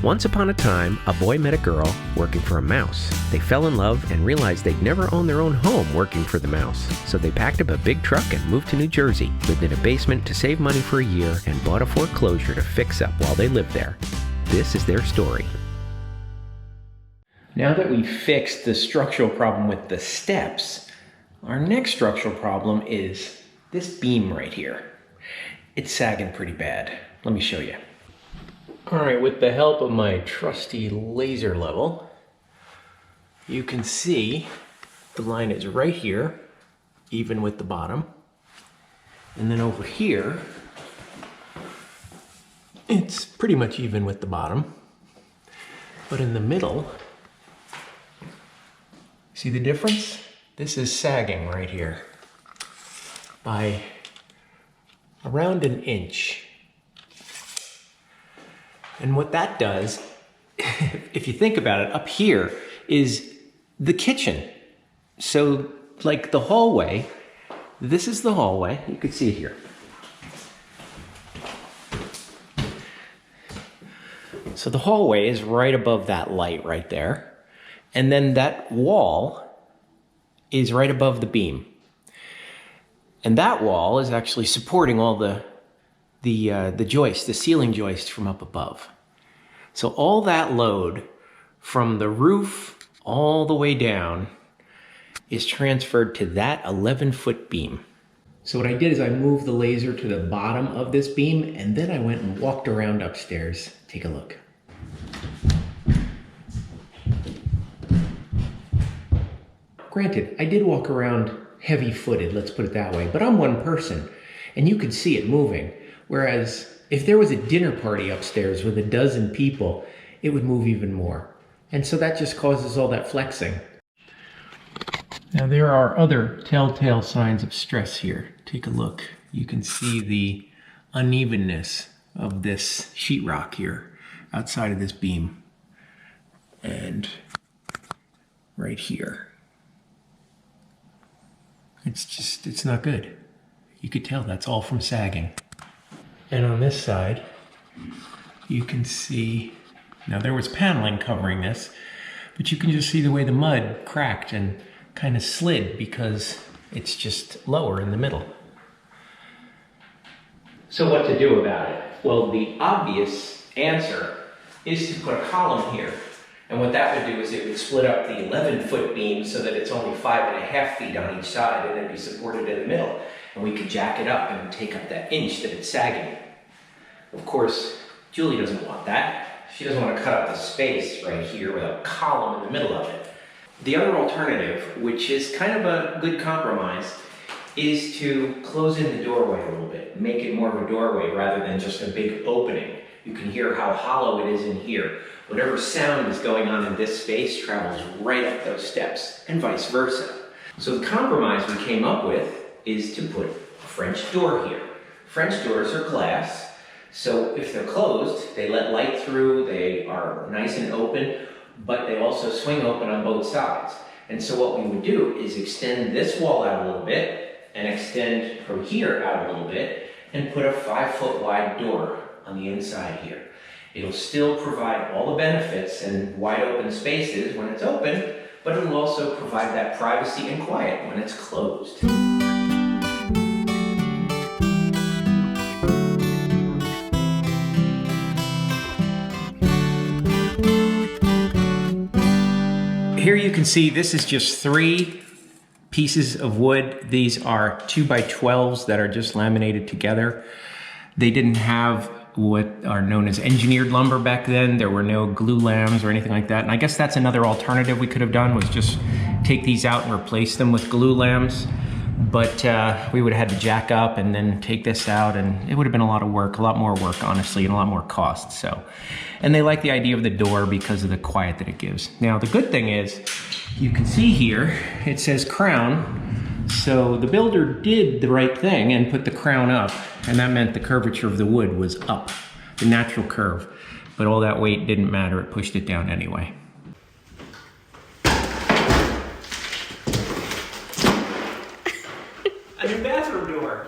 Once upon a time, a boy met a girl working for a mouse. They fell in love and realized they'd never own their own home working for the mouse. So they packed up a big truck and moved to New Jersey, lived in a basement to save money for a year, and bought a foreclosure to fix up while they lived there. This is their story. Now that we've fixed the structural problem with the steps, our next structural problem is this beam right here. It's sagging pretty bad. Let me show you. All right, with the help of my trusty laser level, you can see the line is right here, even with the bottom. And then over here, it's pretty much even with the bottom. But in the middle, see the difference? This is sagging right here by around an inch. And what that does, if you think about it, up here is the kitchen. So like the hallway, this is the hallway, you can see it here. So the hallway is right above that light right there. And then that wall is right above the beam. And that wall is actually supporting all the joist, the ceiling joist from up above. So all that load from the roof all the way down is transferred to that 11-foot beam. So what I did is I moved the laser to the bottom of this beam, and then I went and walked around upstairs. Take a look. Granted, I did walk around heavy-footed, let's put it that way, but I'm one person, and you could see it moving. Whereas if there was a dinner party upstairs with a dozen people, it would move even more. And so that just causes all that flexing. Now there are other telltale signs of stress here. Take a look. You can see the unevenness of this sheetrock here outside of this beam. And right here. It's not good. You could tell that's all from sagging. And on this side, you can see, now there was paneling covering this, but you can just see the way the mud cracked and kind of slid because it's just lower in the middle. So what to do about it? Well, the obvious answer is to put a column here. And what that would do is it would split up the 11-foot beam so that it's only 5.5 feet on each side and then be supported in the middle. And we could jack it up and take up that inch that it's sagging. Of course, Julie doesn't want that. She doesn't want to cut up the space right here with a column in the middle of it. The other alternative, which is kind of a good compromise, is to close in the doorway a little bit, make it more of a doorway rather than just a big opening. You can hear how hollow it is in here. Whatever sound is going on in this space travels right up those steps, and vice versa. So the compromise we came up with is to put a French door here. French doors are glass, so if they're closed, they let light through, they are nice and open, but they also swing open on both sides. And so what we would do is extend this wall out a little bit, and extend from here out a little bit, and put a 5-foot wide door on the inside here. It'll still provide all the benefits and wide open spaces when it's open, but it'll also provide that privacy and quiet when it's closed. Here you can see this is just 3 pieces of wood. These are 2x12s that are just laminated together. They didn't have what are known as engineered lumber back then. There were no glue lams or anything like that. And I guess that's another alternative we could have done, was just take these out and replace them with glue lams. But we would have had to jack up and then take this out, and it would have been a lot of work, a lot more work, honestly, and a lot more cost. So, and they like the idea of the door because of the quiet that it gives. Now, the good thing is, you can see here, it says crown. So the builder did the right thing and put the crown up, and that meant the curvature of the wood was up, the natural curve. But all that weight didn't matter, it pushed it down anyway. A new bathroom door.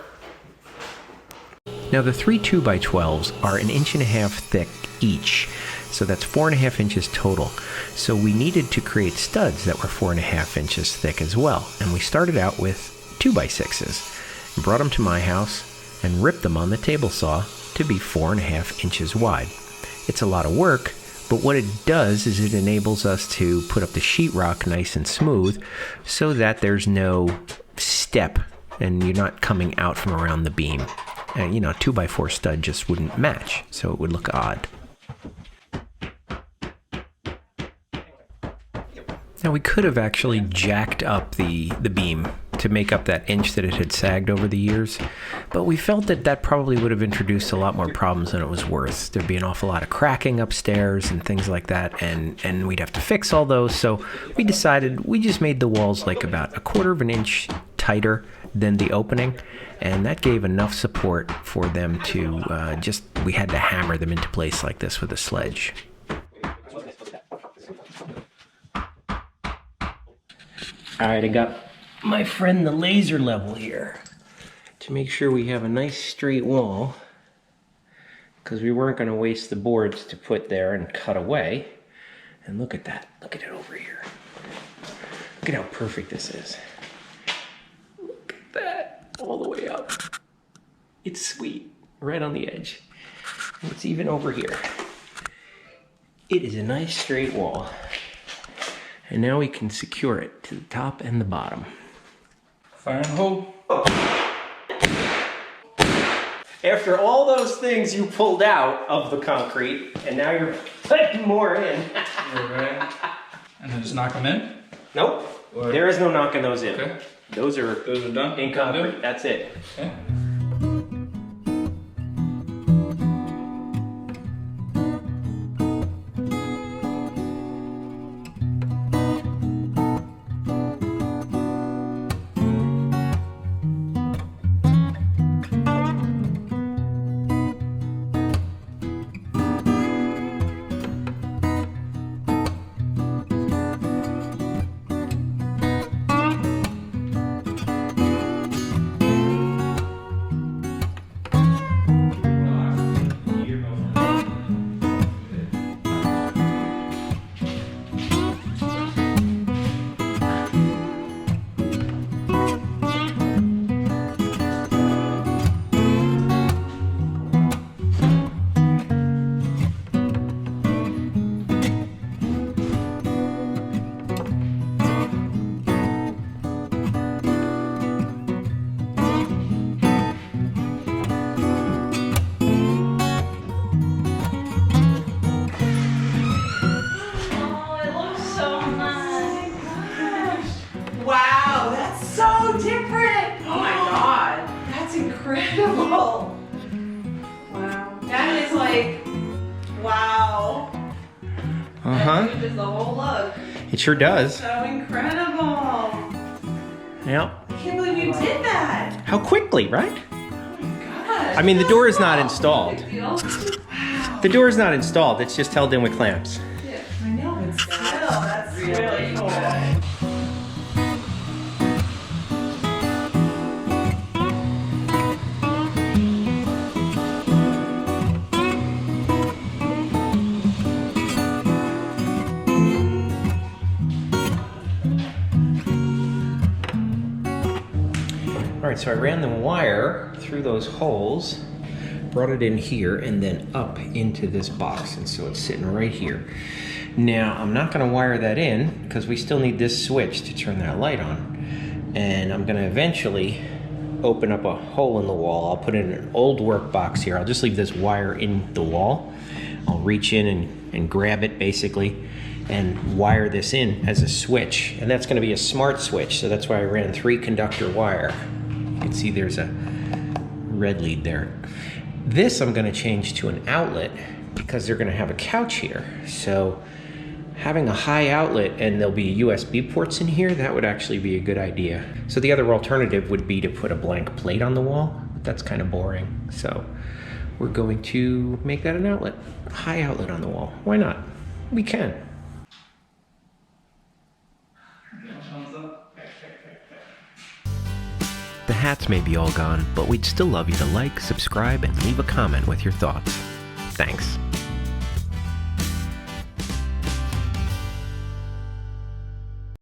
Now the 3 2x12s are 1.5 inches thick each. So that's 4.5 inches total. So we needed to create studs that were 4.5 inches thick as well. And we started out with 2x6s, brought them to my house, and ripped them on the table saw to be 4.5 inches wide. It's a lot of work, but what it does is it enables us to put up the sheetrock nice and smooth so that there's no step and you're not coming out from around the beam. And 2x4 stud just wouldn't match, so it would look odd. Now we could have actually jacked up the beam to make up that inch that it had sagged over the years, but we felt that probably would have introduced a lot more problems than it was worth. There'd be an awful lot of cracking upstairs and things like that, and we'd have to fix all those, so we decided we just made the walls like about 1/4 of an inch tighter than the opening, and that gave enough support for them to we had to hammer them into place like this with a sledge. All right, I got my friend the laser level here to make sure we have a nice straight wall, because we weren't going to waste the boards to put there and cut away. And look at that. Look at it over here. Look at how perfect this is. Look at that. All the way up. It's sweet. Right on the edge. And it's even over here. It is a nice straight wall. And now we can secure it to the top and the bottom. Fire in the hole. After all those things you pulled out of the concrete, and now you're putting more in. Okay. And then just knock them in? Nope. Or there is no knocking those in. Okay. Those are done? in concrete. That's it. Okay. Incredible! Wow. That is like, wow. That changes the whole look. It sure does. So incredible. Yep. I can't believe you did that. How quickly, right? Oh my gosh. I mean, the door is not installed. Big deal. Wow. The door is not installed. It's just held in with clamps. Yeah, I know, but still, that's really cool. All right, so I ran the wire through those holes, brought it in here, and then up into this box, and so it's sitting right here. Now, I'm not gonna wire that in, because we still need this switch to turn that light on. And I'm gonna eventually open up a hole in the wall. I'll put in an old work box here. I'll just leave this wire in the wall. I'll reach in and grab it, basically, and wire this in as a switch. And that's gonna be a smart switch, so that's why I ran 3 conductor wire. You can see there's a red lead there. This I'm gonna change to an outlet because they're gonna have a couch here. So having a high outlet and there'll be USB ports in here, that would actually be a good idea. So the other alternative would be to put a blank plate on the wall, but that's kind of boring. So we're going to make that an outlet, a high outlet on the wall. Why not? We can. The hats may be all gone, but we'd still love you to like, subscribe, and leave a comment with your thoughts. Thanks.